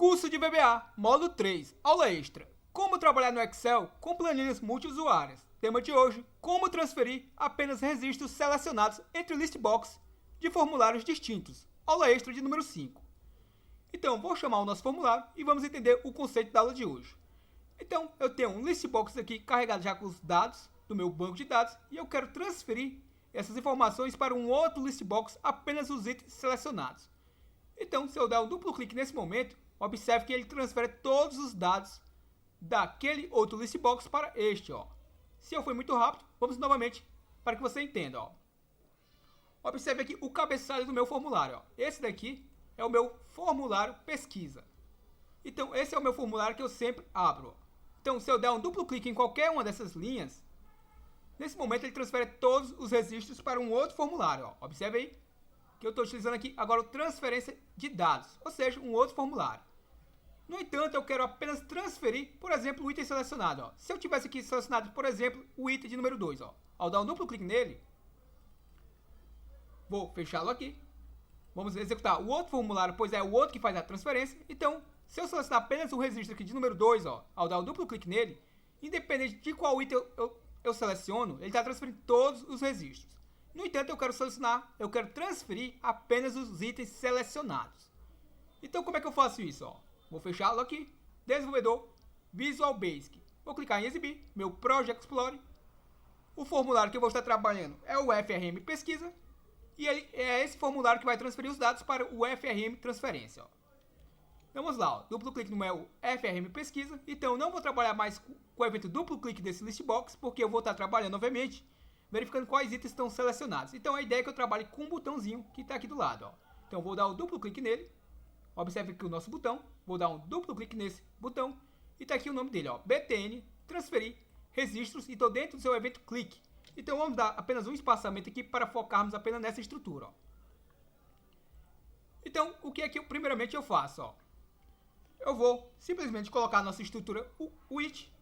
Curso de VBA, módulo 3, aula extra. Como trabalhar no Excel com planilhas multiusuárias. Tema de hoje, como transferir apenas registros selecionados entre listbox de formulários distintos. Aula extra de número 5. Então, vou chamar o nosso formulário e vamos entender o conceito da aula de hoje. Então, eu tenho um listbox aqui carregado já com os dados do meu banco de dados e eu quero transferir essas informações para um outro listbox apenas os itens selecionados. Então, se eu der um duplo clique nesse momento, observe que ele transfere todos os dados daquele outro listbox para este, ó. Se eu for muito rápido, vamos novamente para que você entenda, ó. Observe aqui o cabeçalho do meu formulário, ó. Esse daqui é o meu formulário pesquisa. Então, esse é o meu formulário que eu sempre abro, ó. Então, se eu der um duplo clique em qualquer uma dessas linhas, nesse momento ele transfere todos os registros para um outro formulário, ó. Observe aí que eu estou utilizando aqui agora transferência de dados, ou seja, um outro formulário. No entanto, eu quero apenas transferir, por exemplo, o item selecionado, ó. Se eu tivesse aqui selecionado, por exemplo, o item de número 2, ó. Ao dar um duplo clique nele, vou fechá-lo aqui. Vamos executar o outro formulário, pois é o outro que faz a transferência. Então, se eu selecionar apenas o registro aqui de número 2, ó, ao dar um duplo clique nele, independente de qual item eu seleciono, ele está transferindo todos os registros. No entanto, eu quero transferir apenas os itens selecionados. Então, como é que eu faço isso, ó? Vou fechá-lo aqui, desenvolvedor, Visual Basic. Vou clicar em exibir, meu Project Explorer. O formulário que eu vou estar trabalhando é o FRM Pesquisa. E ele é esse formulário que vai transferir os dados para o FRM Transferência, ó. Vamos lá, ó, duplo clique no meu FRM Pesquisa. Então, eu não vou trabalhar mais com o evento duplo clique desse listbox, porque eu vou estar trabalhando, obviamente, verificando quais itens estão selecionados. Então, a ideia é que eu trabalhe com um botãozinho que está aqui do lado, ó. Então, eu vou dar o duplo clique nele. Observe aqui o nosso botão, vou dar um duplo clique nesse botão e está aqui o nome dele, ó, BTN, transferir registros, e estou dentro do seu evento clique. Então vamos dar apenas um espaçamento aqui para focarmos apenas nessa estrutura, ó. Então, o que é que primeiramente eu faço, ó? Eu vou simplesmente colocar a nossa estrutura WIT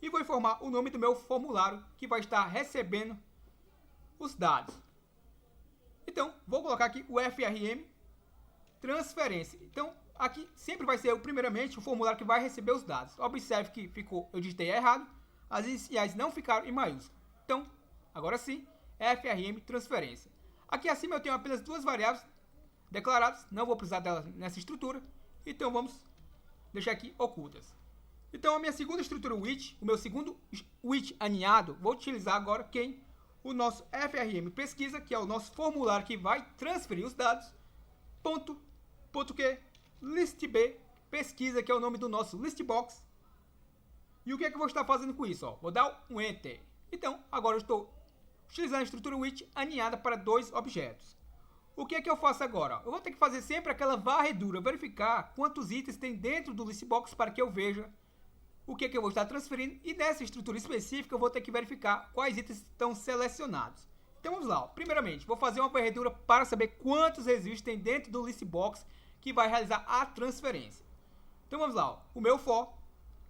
e vou informar o nome do meu formulário que vai estar recebendo os dados. Então, vou colocar aqui o FRM transferência. Então, aqui sempre vai ser primeiramente o formulário que vai receber os dados. Observe que eu digitei errado, as iniciais não ficaram em maiúsculo. Então, agora sim, FRM transferência. Aqui acima eu tenho apenas duas variáveis declaradas, não vou precisar delas nessa estrutura, então vamos deixar aqui ocultas. Então, a minha segunda estrutura WIT, o meu segundo WIT aninhado, vou utilizar agora o nosso FRM pesquisa, que é o nosso formulário que vai transferir os dados, ponto que listb pesquisa, que é o nome do nosso listbox. E o que é que eu vou estar fazendo com isso, ó? Vou dar um enter. Então, agora eu estou utilizando a estrutura WIT aninhada para dois objetos. O que é que eu faço agora? Eu vou ter que fazer sempre aquela varredura, verificar quantos itens tem dentro do listbox para que eu veja o que é que eu vou estar transferindo. E nessa estrutura específica eu vou ter que verificar quais itens estão selecionados. Então vamos lá. Primeiramente, vou fazer uma varredura para saber quantos registros tem dentro do listbox que vai realizar a transferência. Então vamos lá. Ó. O meu for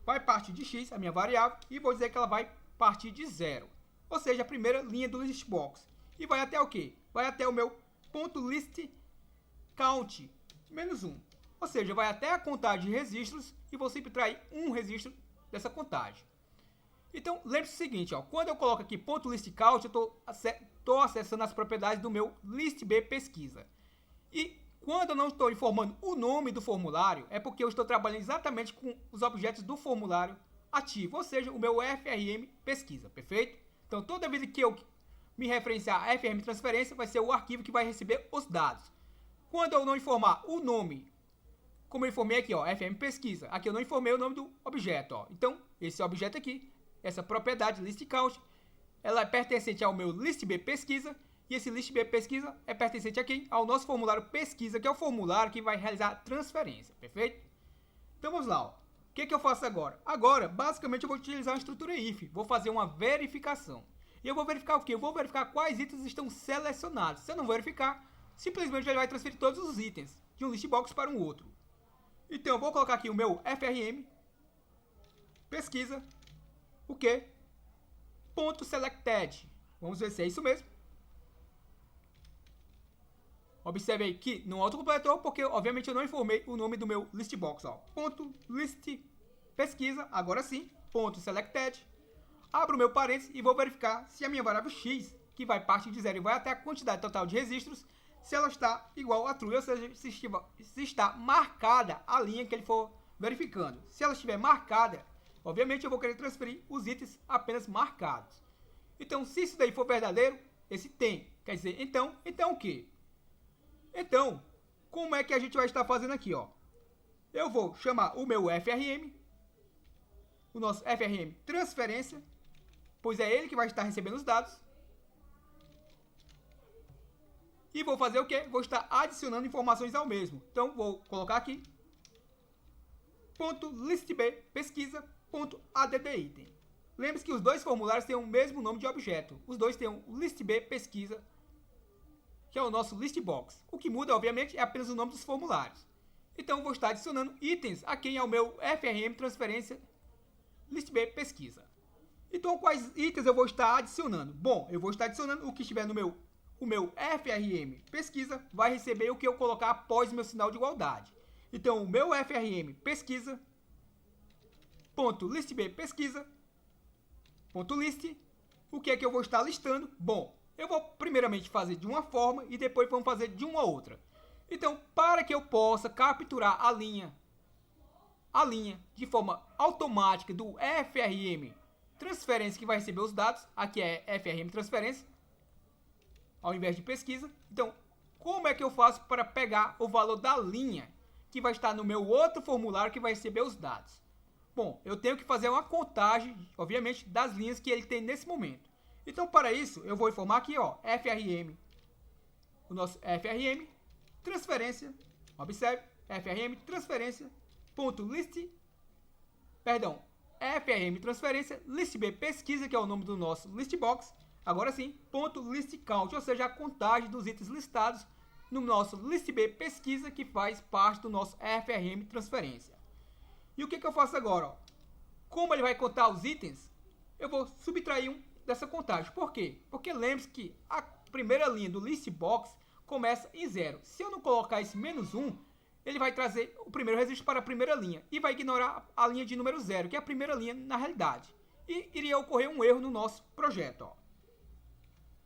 vai partir de x, a minha variável, e vou dizer que ela vai partir de 0. Ou seja, a primeira linha do listbox. E vai até o quê? Vai até o meu .list count -1. Ou seja, vai até a contagem de registros e vou sempre trair um registro dessa contagem. Então, lembre-se o seguinte, ó, quando eu coloco aqui .listCount, eu estou acessando as propriedades do meu listb pesquisa. E quando eu não estou informando o nome do formulário, é porque eu estou trabalhando exatamente com os objetos do formulário ativo, ou seja, o meu FRM pesquisa, perfeito? Então, toda vez que eu me referenciar a FRM transferência, vai ser o arquivo que vai receber os dados. Quando eu não informar o nome, como eu informei aqui, ó, FRM pesquisa, aqui eu não informei o nome do objeto, ó. Então, esse objeto aqui, essa propriedade listCount, ela é pertencente ao meu listb pesquisa, e esse listb pesquisa é pertencente aqui ao nosso formulário pesquisa, que é o formulário que vai realizar a transferência, perfeito? Então vamos lá, ó. O que eu faço agora? Agora, basicamente, eu vou utilizar a estrutura if, vou fazer uma verificação. E eu vou verificar o quê? Eu vou verificar quais itens estão selecionados. Se eu não verificar, simplesmente ele vai transferir todos os itens de um listbox para um outro. Então, eu vou colocar aqui o meu FRM pesquisa, o quê? .selected. Vamos ver se é isso mesmo. Observe aí que não autocompletou, porque obviamente eu não informei o nome do meu listbox, ó. Ponto list pesquisa, agora sim, ponto selected. Abro o meu parênteses e vou verificar se a minha variável x, que vai partir de 0 e vai até a quantidade total de registros, se ela está igual a true, ou seja, se está marcada a linha que ele for verificando. Se ela estiver marcada, obviamente eu vou querer transferir os itens apenas marcados. Então, se isso daí for verdadeiro, esse tem. Quer dizer, então o quê? Então, como é que a gente vai estar fazendo aqui, ó? Eu vou chamar o meu FRM, o nosso FRM transferência, pois é ele que vai estar recebendo os dados. E vou fazer o quê? Vou estar adicionando informações ao mesmo. Então, vou colocar aqui .listb pesquisa.add_item. Lembre-se que os dois formulários têm o mesmo nome de objeto. Os dois têm o listb pesquisa, que é o nosso listbox. O que muda, obviamente, é apenas o nome dos formulários. Então, vou estar adicionando itens a quem é o meu FRM transferência listb pesquisa. Então, quais itens eu vou estar adicionando? Bom, eu vou estar adicionando o que estiver no o meu FRM pesquisa vai receber o que eu colocar após o meu sinal de igualdade. Então, o meu FRM pesquisa .listb pesquisa .list, o que é que eu vou estar listando? Bom, eu vou primeiramente fazer de uma forma e depois vamos fazer de uma outra. Então, para que eu possa capturar a linha de forma automática do FRM transferência que vai receber os dados, aqui é FRM transferência, ao invés de pesquisa. Então, como é que eu faço para pegar o valor da linha que vai estar no meu outro formulário que vai receber os dados? Bom, eu tenho que fazer uma contagem, obviamente, das linhas que ele tem nesse momento. Então, para isso, eu vou informar aqui, ó, FRM, o nosso FRM, transferência, observe, FRM, transferência, FRM, transferência, listb, pesquisa, que é o nome do nosso listbox, agora sim, .listCount, ou seja, a contagem dos itens listados no nosso listb, pesquisa, que faz parte do nosso FRM, transferência. E o que eu faço agora? Ó? Como ele vai contar os itens, eu vou subtrair um dessa contagem. Por quê? Porque lembre-se que a primeira linha do listbox começa em 0. Se eu não colocar esse -1, ele vai trazer o primeiro registro para a primeira linha e vai ignorar a linha de número 0, que é a primeira linha na realidade. E iria ocorrer um erro no nosso projeto. Ó.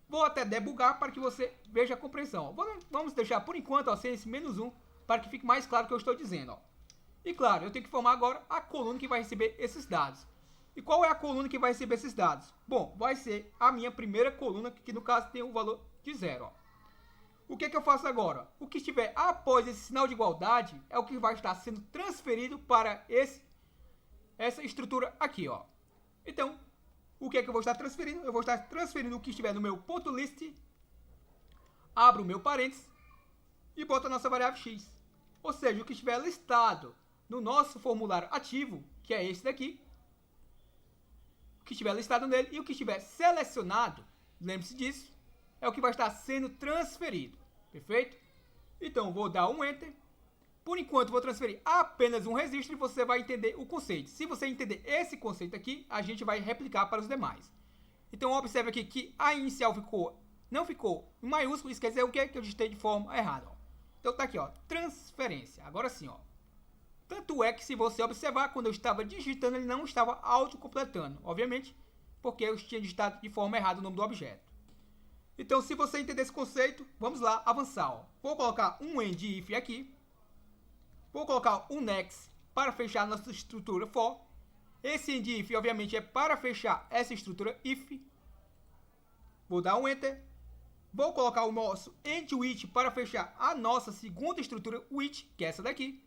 Vou até debugar para que você veja a compreensão. Vamos deixar por enquanto ó, sem esse -1 para que fique mais claro o que eu estou dizendo. Ó. E claro, eu tenho que formar agora a coluna que vai receber esses dados. E qual é a coluna que vai receber esses dados? Bom, vai ser a minha primeira coluna, que no caso tem um valor de 0. Ó. O que eu faço agora? O que estiver após esse sinal de igualdade é o que vai estar sendo transferido para essa estrutura aqui. Ó. Então, o que eu vou estar transferindo? Eu vou estar transferindo o que estiver no meu .list, abro o meu parênteses e boto a nossa variável x. Ou seja, o que estiver listado no nosso formulário ativo, que é esse daqui, o que estiver listado nele e o que estiver selecionado, lembre-se disso, é o que vai estar sendo transferido, perfeito? Então, vou dar um Enter. Por enquanto, vou transferir apenas um registro e você vai entender o conceito. Se você entender esse conceito aqui, a gente vai replicar para os demais. Então, observe aqui que a inicial não ficou em maiúsculo, isso quer dizer o quê? Que eu digitei de forma errada. Ó. Então, tá aqui, ó, transferência. Agora sim, ó. Tanto é que se você observar, quando eu estava digitando, ele não estava autocompletando. Obviamente, porque eu tinha digitado de forma errada o nome do objeto. Então, se você entender esse conceito, vamos lá avançar. Ó. Vou colocar um end if aqui. Vou colocar um next para fechar nossa estrutura for. Esse end if, obviamente, é para fechar essa estrutura if. Vou dar um enter. Vou colocar o nosso end which para fechar a nossa segunda estrutura which, que é essa daqui.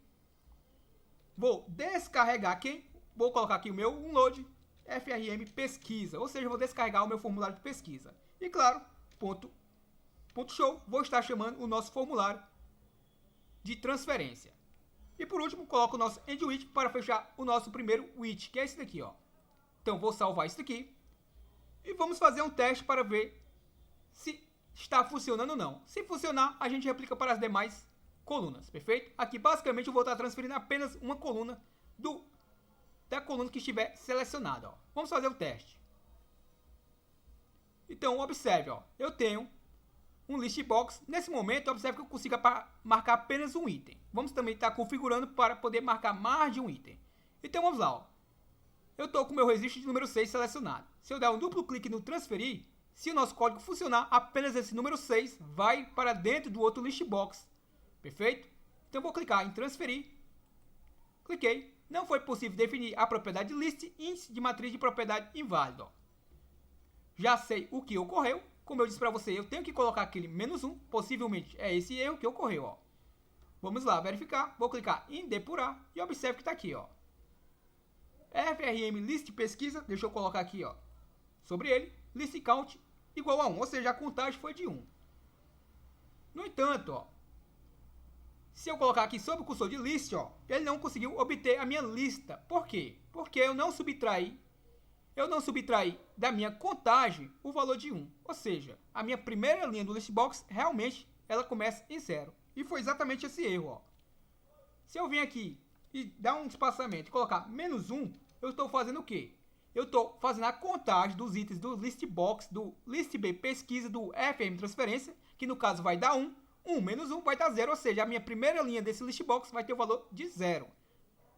Vou descarregar quem? Vou colocar aqui o meu unload FRM pesquisa, ou seja, vou descarregar o meu formulário de pesquisa. E claro, ponto show, vou estar chamando o nosso formulário de transferência. E por último, coloco o nosso end which para fechar o nosso primeiro which, que é esse daqui, ó. Então vou salvar isso daqui e vamos fazer um teste para ver se está funcionando ou não. Se funcionar, a gente replica para as demais colunas, perfeito? Aqui basicamente eu vou estar transferindo apenas uma coluna da coluna que estiver selecionada. Ó. Vamos fazer o teste. Então observe, ó, eu tenho um list box. Nesse momento, observe que eu consigo marcar apenas um item. Vamos também estar configurando para poder marcar mais de um item. Então vamos lá, ó. Eu estou com o meu registro de número 6 selecionado. Se eu der um duplo clique no transferir, se o nosso código funcionar, apenas esse número 6 vai para dentro do outro list box. Perfeito? Então eu vou clicar em transferir. Cliquei. Não foi possível definir a propriedade list, índice de matriz de propriedade inválido. Ó. Já sei o que ocorreu. Como eu disse para você, eu tenho que colocar aquele -1. Possivelmente é esse erro que ocorreu. Ó. Vamos lá verificar. Vou clicar em depurar e observe que está aqui. Ó. FRM list pesquisa, deixa eu colocar aqui, ó, sobre ele, list count igual a 1, ou seja, a contagem foi de 1. No entanto, ó, se eu colocar aqui sobre o cursor de list, ó, ele não conseguiu obter a minha lista. Por quê? Porque eu não subtraí da minha contagem o valor de 1. Ou seja, a minha primeira linha do list box realmente ela começa em 0. E foi exatamente esse erro, ó. Se eu vim aqui e dar um espaçamento e colocar -1, eu estou fazendo o quê? Eu estou fazendo a contagem dos itens do list box, do list B pesquisa, do FM transferência, que no caso vai dar 1. 1 menos 1 vai dar 0, ou seja, a minha primeira linha desse list box vai ter o valor de 0.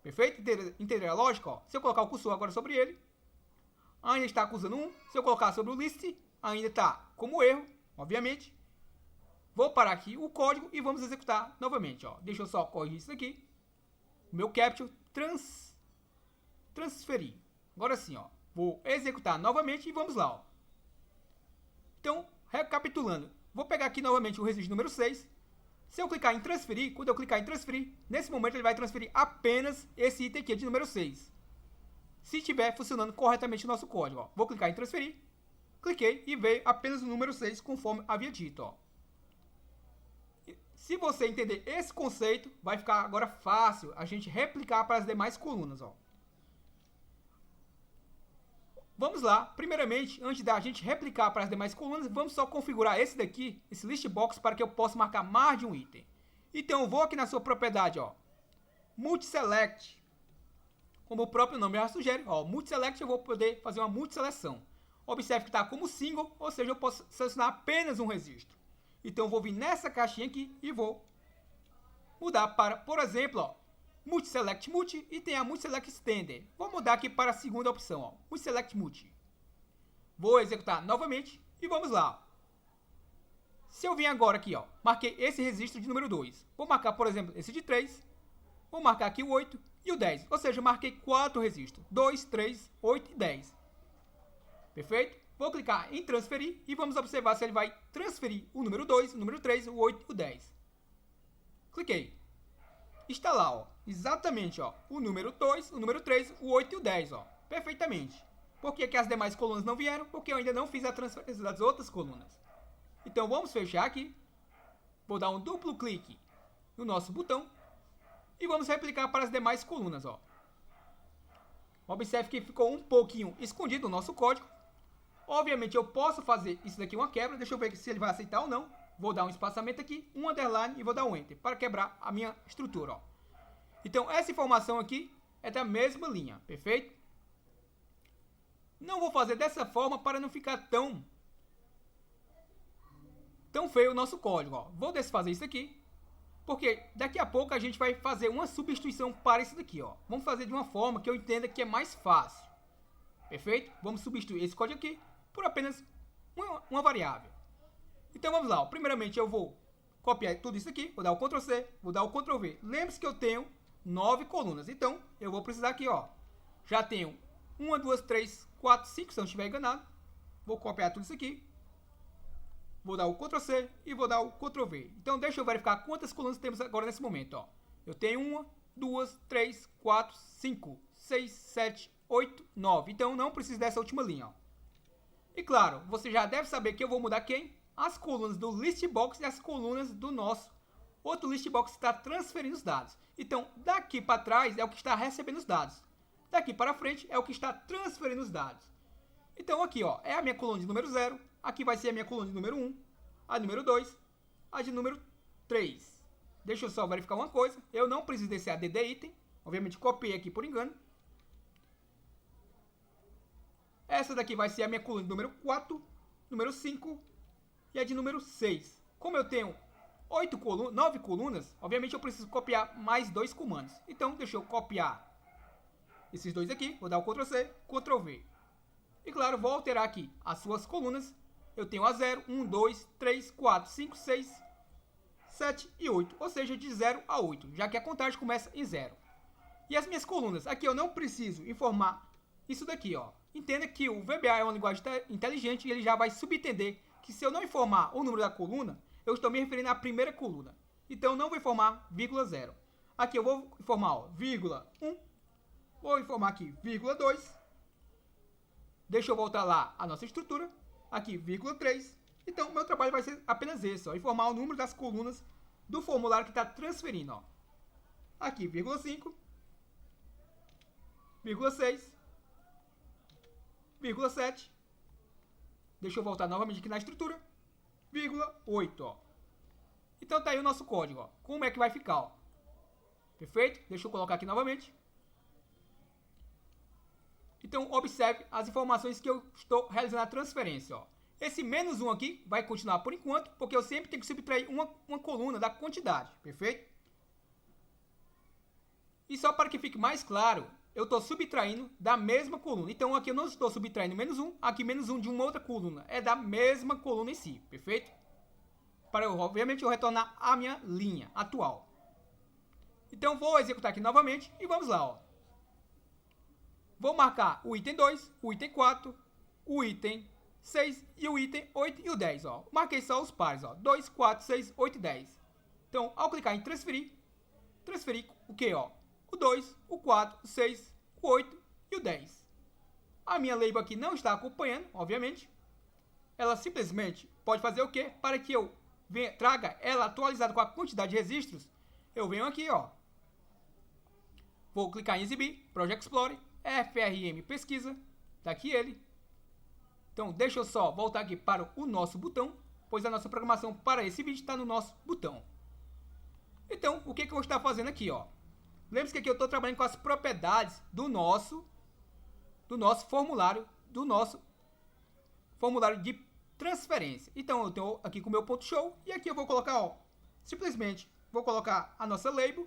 Perfeito? Entenderam a lógica? Ó? Se eu colocar o cursor agora sobre ele, ainda está acusando 1. Se eu colocar sobre o list, ainda está como erro, obviamente. Vou parar aqui o código e vamos executar novamente. Ó. Deixa eu só corrigir isso aqui. Meu capture transferir. Agora sim, ó, vou executar novamente e vamos lá. Ó. Então, recapitulando, vou pegar aqui novamente o registro número 6. Se eu clicar em transferir, quando eu clicar em transferir, nesse momento ele vai transferir apenas esse item aqui de número 6. Se estiver funcionando corretamente o nosso código. Ó. Vou clicar em transferir, cliquei e veio apenas o número 6 conforme havia dito. Ó. Se você entender esse conceito, vai ficar agora fácil a gente replicar para as demais colunas. Ó. Vamos lá, primeiramente, antes da gente replicar para as demais colunas, vamos só configurar esse daqui, esse list box, para que eu possa marcar mais de um item. Então, eu vou aqui na sua propriedade, ó, multiselect, como o próprio nome já sugere, ó, multiselect eu vou poder fazer uma multiseleção. Observe que está como single, ou seja, eu posso selecionar apenas um registro. Então, eu vou vir nessa caixinha aqui e vou mudar para, por exemplo, ó, multiselect multi e tem a multiselect extender. Vou mudar aqui para a segunda opção, ó, multiselect multi. Vou executar novamente e vamos lá. Se eu vim agora aqui, ó, marquei esse registro de número 2. Vou marcar, por exemplo, esse de 3. Vou marcar aqui o 8 e o 10. Ou seja, eu marquei 4 registros. 2, 3, 8 e 10. Perfeito? Vou clicar em transferir e vamos observar se ele vai transferir o número 2, o número 3, o 8 e o 10. Cliquei. Está lá, ó, exatamente, ó, o número 2, o número 3, o 8 e o 10, ó, perfeitamente. Por que que as demais colunas não vieram? Porque eu ainda não fiz a transferência das outras colunas. Então, vamos fechar aqui. Vou dar um duplo clique no nosso botão e vamos replicar para as demais colunas, ó. Observe que ficou um pouquinho escondido o nosso código. Obviamente, eu posso fazer isso daqui uma quebra. Deixa eu ver se ele vai aceitar ou não. Vou dar um espaçamento aqui, um underline e vou dar um enter para quebrar a minha estrutura. Ó. Então, essa informação aqui é da mesma linha, perfeito? Não vou fazer dessa forma para não ficar tão feio o nosso código. Ó. Vou desfazer isso aqui, porque daqui a pouco a gente vai fazer uma substituição para isso daqui. Ó. Vamos fazer de uma forma que eu entenda que é mais fácil. Perfeito? Vamos substituir esse código aqui por apenas uma variável. Então vamos lá, ó. Primeiramente eu vou copiar tudo isso aqui, vou dar o Ctrl C, vou dar o Ctrl V. Lembre-se que eu tenho 9 colunas, então eu vou precisar aqui, ó, já tenho 1, 2, 3, 4, 5, se eu não estiver enganado. Vou copiar tudo isso aqui, vou dar o Ctrl C e vou dar o Ctrl V. Então deixa eu verificar quantas colunas temos agora nesse momento, ó. Eu tenho 1, 2, 3, 4, 5, 6, 7, 8, 9. Então não preciso dessa última linha, ó. E claro, você já deve saber que eu vou mudar quem? As colunas do list box e as colunas do nosso outro list box que está transferindo os dados. Então, daqui para trás é o que está recebendo os dados. Daqui para frente é o que está transferindo os dados. Então, aqui, ó, é a minha coluna de número 0. Aqui vai ser a minha coluna de número 1, a de número 2, a de número 3. Deixa eu só verificar uma coisa. Eu não preciso desse add item. Obviamente, copiei aqui por engano. Essa daqui vai ser a minha coluna de número 4, número 5 e a de número 6. Como eu tenho 9 colunas, obviamente eu preciso copiar mais 2 comandos. Então, deixa eu copiar esses dois aqui. Vou dar o Ctrl C, Ctrl V. E claro, vou alterar aqui as suas colunas. Eu tenho a 0, 1, 2, 3, 4, 5, 6, 7 e 8. Ou seja, de 0 a 8, já que a contagem começa em 0. E as minhas colunas, aqui eu não preciso informar isso daqui, ó. Entenda que o VBA é uma linguagem inteligente e ele já vai subentender que se eu não informar o número da coluna, eu estou me referindo à primeira coluna. Então, eu não vou informar vírgula 0. Aqui eu vou informar, ó, vírgula 1. Vou informar aqui, vírgula 2. Deixa eu voltar lá a nossa estrutura. Aqui, vírgula 3. Então, meu trabalho vai ser apenas esse, ó, informar o número das colunas do formulário que está transferindo, ó. Aqui, vírgula 5. Vírgula 6. Vírgula 7. Deixa eu voltar novamente aqui na estrutura. Vírgula 8, ó. Então tá aí o nosso código, ó. Como é que vai ficar, ó. Perfeito? Deixa eu colocar aqui novamente. Então observe as informações que eu estou realizando a transferência, ó. Esse menos 1 aqui vai continuar por enquanto, porque eu sempre tenho que subtrair uma coluna da quantidade, perfeito? E só para que fique mais claro, eu estou subtraindo da mesma coluna. Então aqui eu não estou subtraindo menos 1, aqui menos 1 de uma outra coluna. É da mesma coluna em si, perfeito? Para eu, obviamente, eu retornar a minha linha atual. Então vou executar aqui novamente e vamos lá, ó. Vou marcar o item 2, o item 4, o item 6 e o item 8 e o 10, ó. Marquei só os pares, ó. 2, 4, 6, 8 e 10. Então, ao clicar em transferir o que, ó? O 2, o 4, o 6, o 8 e o 10. A minha label aqui não está acompanhando, obviamente. Ela simplesmente pode fazer o quê? Para que eu traga ela atualizada com a quantidade de registros, eu venho aqui, ó. Vou clicar em exibir, Project Explorer, FRM pesquisa, tá aqui ele. Então, deixa eu só voltar aqui para o nosso botão, pois a nossa programação para esse vídeo está no nosso botão. Então, o que eu vou estar fazendo aqui, ó? Lembre-se que aqui eu estou trabalhando com as propriedades do nosso formulário, de transferência. Então, eu tenho aqui com o meu ponto show e aqui eu vou colocar, ó, simplesmente vou colocar a nossa label.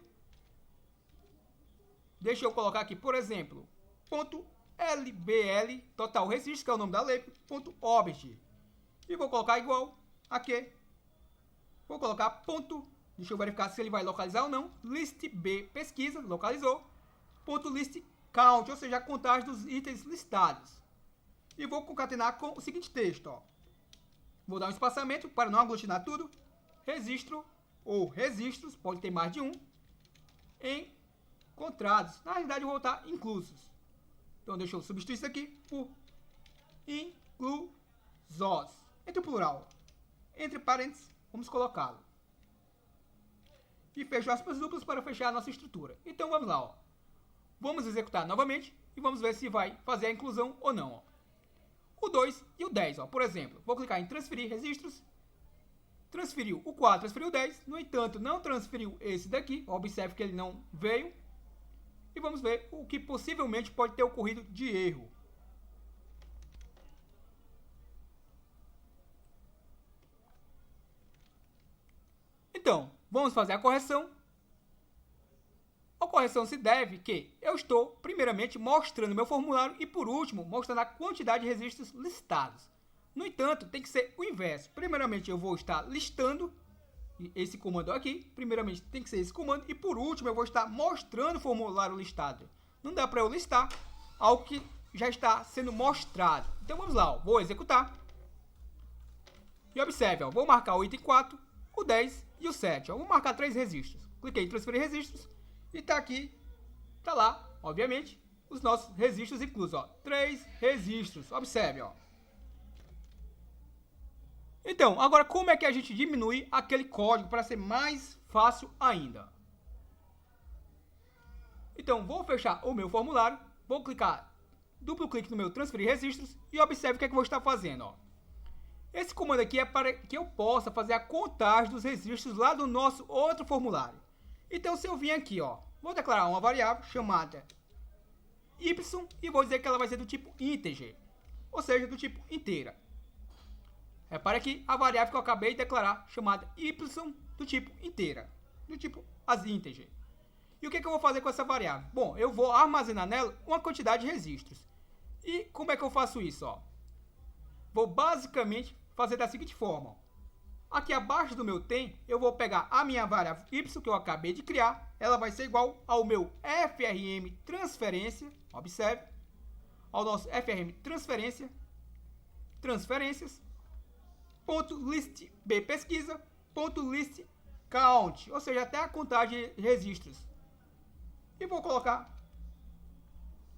Deixa eu colocar aqui, por exemplo, ponto LBL, total registro, que é o nome da label, ponto object. E vou colocar igual aqui. Vou colocar ponto, deixa eu verificar se ele vai localizar ou não, list B pesquisa, localizou, ponto list count, ou seja, a contagem dos itens listados. E vou concatenar com o seguinte texto, ó. Vou dar um espaçamento para não aglutinar tudo. Registro ou registros, pode ter mais de um, encontrados. Na realidade, eu vou botar inclusos. Então, deixa eu substituir isso aqui por inclusos. Entre o plural, entre parênteses, vamos colocá-lo. E fecho aspas duplas para fechar a nossa estrutura. Então, vamos lá, ó. Vamos executar novamente e vamos ver se vai fazer a inclusão ou não, ó. O 2 e o 10, ó. Por exemplo, vou clicar em transferir registros. Transferiu o 4, transferiu o 10. No entanto, não transferiu esse daqui. Observe que ele não veio. E vamos ver o que possivelmente pode ter ocorrido de erro. Então, vamos fazer a correção. A correção se deve que eu estou, primeiramente, mostrando meu formulário e, por último, mostrando a quantidade de registros listados. No entanto, tem que ser o inverso. Primeiramente, eu vou estar listando esse comando aqui. Primeiramente, tem que ser esse comando. E, por último, eu vou estar mostrando o formulário listado. Não dá para eu listar algo que já está sendo mostrado. Então, vamos lá. Ó. Vou executar. E observe, ó, vou marcar o item 4, o 10 e o 7. Ó. Vou marcar 3 registros. Cliquei em transferir registros. E tá aqui, tá lá, obviamente, os nossos registros inclusos, ó. 3 registros, observe, ó. Então, agora como é que a gente diminui aquele código para ser mais fácil ainda? Então, vou fechar o meu formulário, vou clicar, duplo clique no meu transferir registros e observe o que é que eu vou estar fazendo, ó. Esse comando aqui é para que eu possa fazer a contagem dos registros lá do nosso outro formulário. Então, se eu vim aqui, ó, vou declarar uma variável chamada y e vou dizer que ela vai ser do tipo integer, ou seja, do tipo inteira. Repare aqui a variável que eu acabei de declarar, chamada y, do tipo inteira, do tipo as integer. E o que eu vou fazer com essa variável? Bom, eu vou armazenar nela uma quantidade de registros. E como é que eu faço isso? Ó? Vou basicamente fazer da seguinte forma. Ó. Aqui abaixo do meu tem, eu vou pegar a minha variável y que eu acabei de criar. Ela vai ser igual ao meu FRM transferência. Observe. Ao nosso FRM transferências. Ponto list b pesquisa. Ponto list count. Ou seja, até a contagem de registros. E vou colocar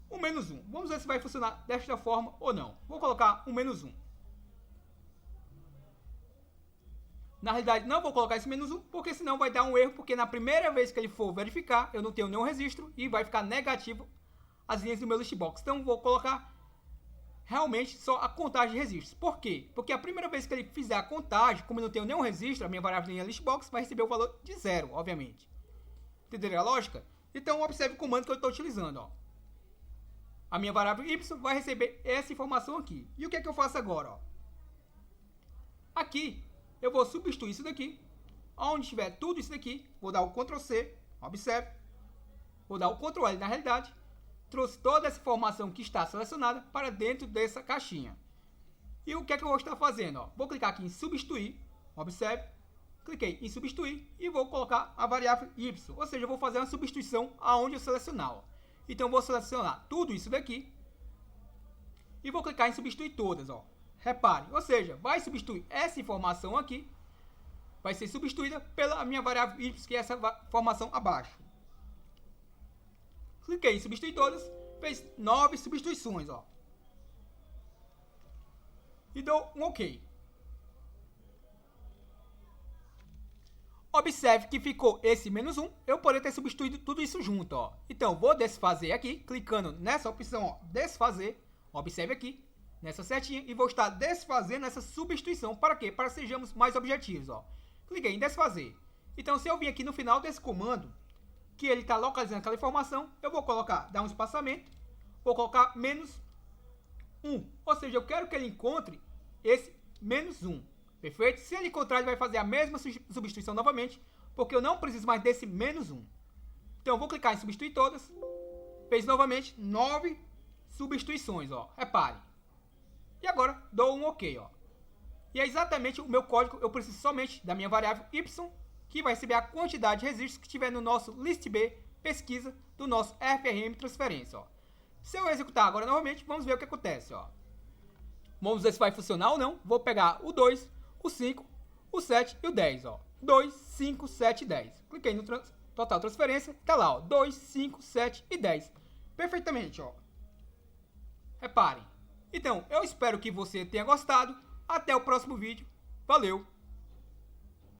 um -1. Vamos ver se vai funcionar desta forma ou não. Vou colocar um -1. Na realidade, não vou colocar esse -1, porque senão vai dar um erro, porque na primeira vez que ele for verificar, eu não tenho nenhum registro e vai ficar negativo as linhas do meu listbox. Então, vou colocar realmente só a contagem de registros. Por quê? Porque a primeira vez que ele fizer a contagem, como eu não tenho nenhum registro, a minha variável linha listbox vai receber o valor de 0, obviamente. Entenderam a lógica? Então, observe o comando que eu estou utilizando. Ó. A minha variável y vai receber essa informação aqui. E o que é que eu faço agora? Ó? Aqui, eu vou substituir isso daqui. Onde tiver tudo isso daqui, vou dar o Ctrl C. Observe. Vou dar o Ctrl L na realidade. Trouxe toda essa informação que está selecionada para dentro dessa caixinha. E o que é que eu vou estar fazendo? Ó? Vou clicar aqui em substituir. Observe. Cliquei em substituir e vou colocar a variável y. Ou seja, eu vou fazer uma substituição aonde eu selecionar. Ó. Então, eu vou selecionar tudo isso daqui. E vou clicar em substituir todas. Ó. Repare. Ou seja, vai substituir essa informação aqui. Vai ser substituída pela minha variável y, que é essa informação abaixo. Cliquei em substituir todas. Fez 9 substituições. Ó. E dou um OK. Observe que ficou esse -1, eu poderia ter substituído tudo isso junto, ó. Então, vou desfazer aqui, clicando nessa opção, ó, desfazer. Observe aqui, nessa setinha, e vou estar desfazendo essa substituição. Para quê? Para que sejamos mais objetivos, ó. Cliquei em desfazer. Então, se eu vir aqui no final desse comando, que ele está localizando aquela informação, eu vou colocar, dar um espaçamento, vou colocar -1. Ou seja, eu quero que ele encontre esse -1. Perfeito? Se ele encontrar, ele vai fazer a mesma substituição novamente, porque eu não preciso mais desse -1. Então, eu vou clicar em substituir todas. Fez novamente 9 substituições, ó. Repare. E agora, dou um OK, ó. E é exatamente o meu código, eu preciso somente da minha variável y, que vai receber a quantidade de registros que tiver no nosso list B pesquisa do nosso FRM transferência, ó. Se eu executar agora novamente, vamos ver o que acontece, ó. Vamos ver se vai funcionar ou não. Vou pegar o 2, o 5, o 7 e o 10, ó. 2, 5, 7 e 10. Cliquei no total transferência, tá lá, ó. 2, 5, 7 e 10. Perfeitamente, ó. Reparem. Então, eu espero que você tenha gostado. Até o próximo vídeo. Valeu!